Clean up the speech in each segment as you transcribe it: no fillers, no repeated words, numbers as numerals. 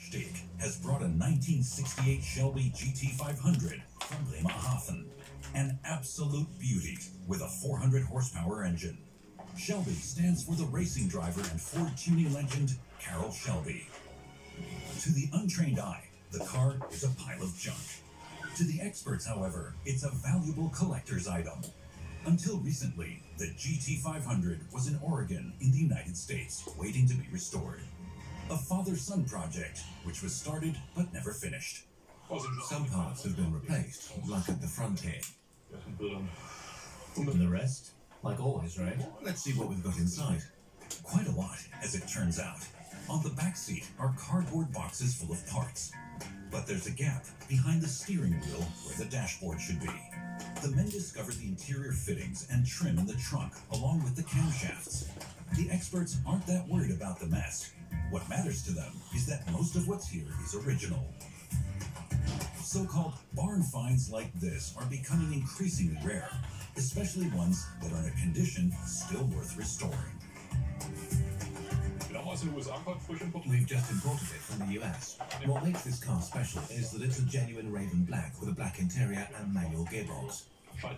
Aufstieg has brought a 1968 Shelby GT500 from Bremerhaven. An absolute beauty with a 400 horsepower engine. Shelby stands for the racing driver and Ford tuning legend, Carroll Shelby. To the untrained eye, the car is a pile of junk. To the experts, however, it's a valuable collector's item. Until recently, the GT500 was in Oregon in the United States, waiting to be restored. A father-son project, which was started but never finished. Some parts have been replaced, like at the front here. And the rest? Like always, right? Let's see what we've got inside. Quite a lot, as it turns out. On the back seat are cardboard boxes full of parts. But there's a gap behind the steering wheel where the dashboard should be. The men discovered the interior fittings and trim in the trunk, along with the camshafts. The experts aren't that worried about the mess. What matters to them is that most of what's here is original. So-called barn finds like this are becoming increasingly rare, especially ones that are in a condition still worth restoring. We've just imported it from the US. What makes this car special is that it's a genuine Raven Black with a black interior and manual gearbox.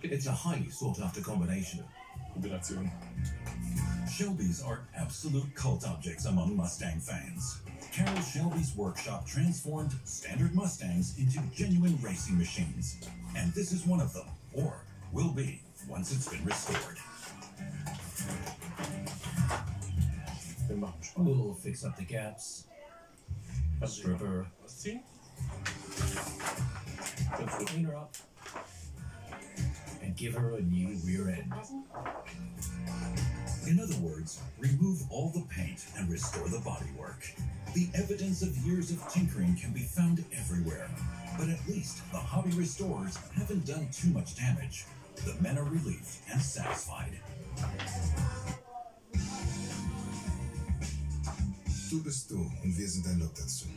It's a highly sought-after combination. Shelbys are absolute cult objects among Mustang fans. Carroll Shelby's workshop transformed standard Mustangs into genuine racing machines. And this is one of them, or will be, once it's been restored. We'll fix up the gaps. Strip her. Clean her up. And give her a new rear end. In other words, remove all the paint and restore the bodywork. The evidence of years of tinkering can be found everywhere. But at least the hobby restorers haven't done too much damage. The men are relieved and satisfied. Du bist du und wir sind dein Look dazu.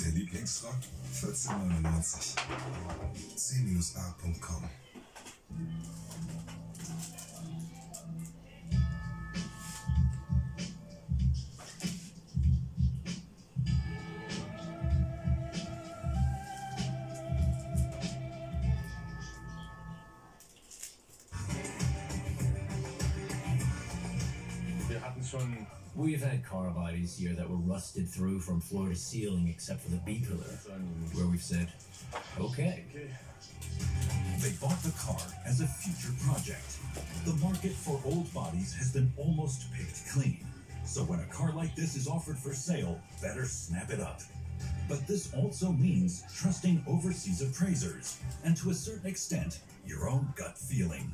Der Lieblingsrock 14,99. c-a.com. We've had car bodies here that were rusted through from floor to ceiling except for the B-pillar, where we've said, okay. They bought the car as a future project. The market for old bodies has been almost picked clean. So when a car like this is offered for sale, better snap it up. But this also means trusting overseas appraisers, and to a certain extent, your own gut feeling.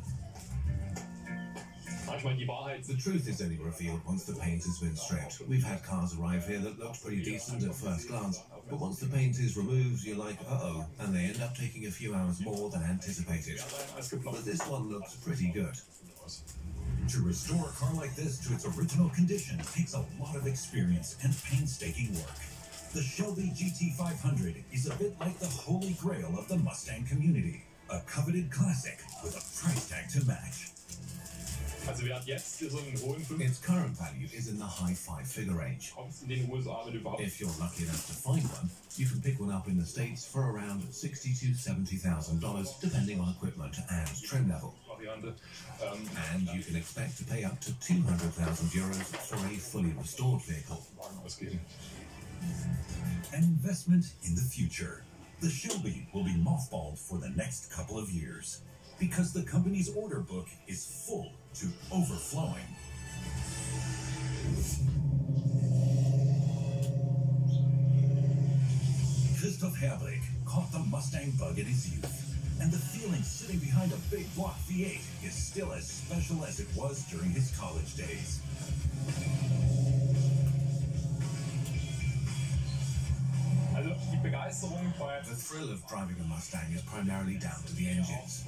The truth is only revealed once the paint has been stripped. We've had cars arrive here that looked pretty decent at first glance, but once the paint is removed, you're like, uh-oh, and they end up taking a few hours more than anticipated. But this one looks pretty good. To restore a car like this to its original condition takes a lot of experience and painstaking work. The Shelby GT500 is a bit like the holy grail of the Mustang community, a coveted classic with a price tag to match. Its current value is in the high five-figure range. If you're lucky enough to find one, you can pick one up in the States for around $60,000 to $70,000, depending on equipment and trim level. And you can expect to pay up to €200,000 for a fully restored vehicle. An investment in the future. The Shelby will be mothballed for the next couple of years, because the company's order book is full to overflowing. Christoph Herbrich caught the Mustang bug in his youth, and the feeling sitting behind a big block V8 is still as special as it was during his college days. The thrill of driving a Mustang is primarily down to the engines.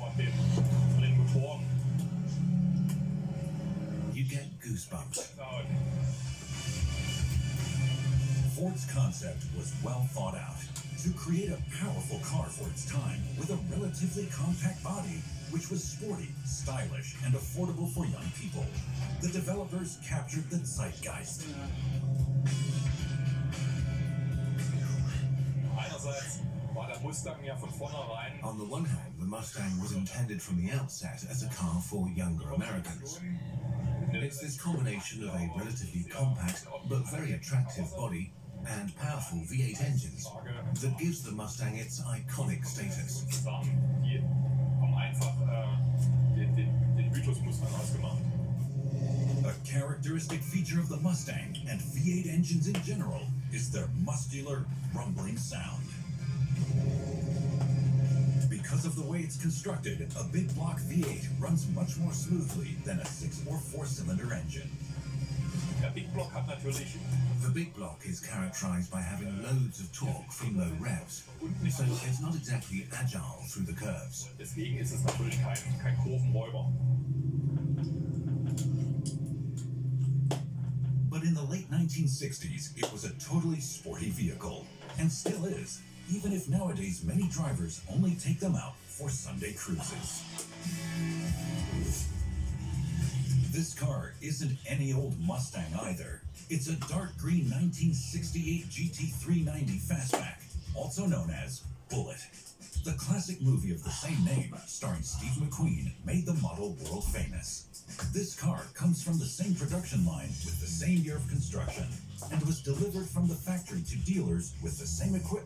You get goosebumps. Ford's concept was well thought out to create a powerful car for its time with a relatively compact body, which was sporty, stylish, and affordable for young people. The developers captured the zeitgeist. On the one hand, the Mustang was intended from the outset as a car for younger Americans. It's this combination of a relatively compact but very attractive body and powerful V8 engines that gives the Mustang its iconic status. A characteristic feature of the Mustang and V8 engines in general is their muscular, rumbling sound. Because of the way it's constructed, a big block V8 runs much more smoothly than a 6- or 4-cylinder engine. The big block is characterized by having loads of torque from low revs, so it's not exactly agile through the curves. But in the late 1960s, it was a totally sporty vehicle, and still is, even if nowadays many drivers only take them out for Sunday cruises. This car isn't any old Mustang either. It's a dark green 1968 GT390 Fastback, also known as Bullet. The classic movie of the same name, starring Steve McQueen, made the model world famous. This car comes from the same production line with the same year of construction and was delivered from the factory to dealers with the same equipment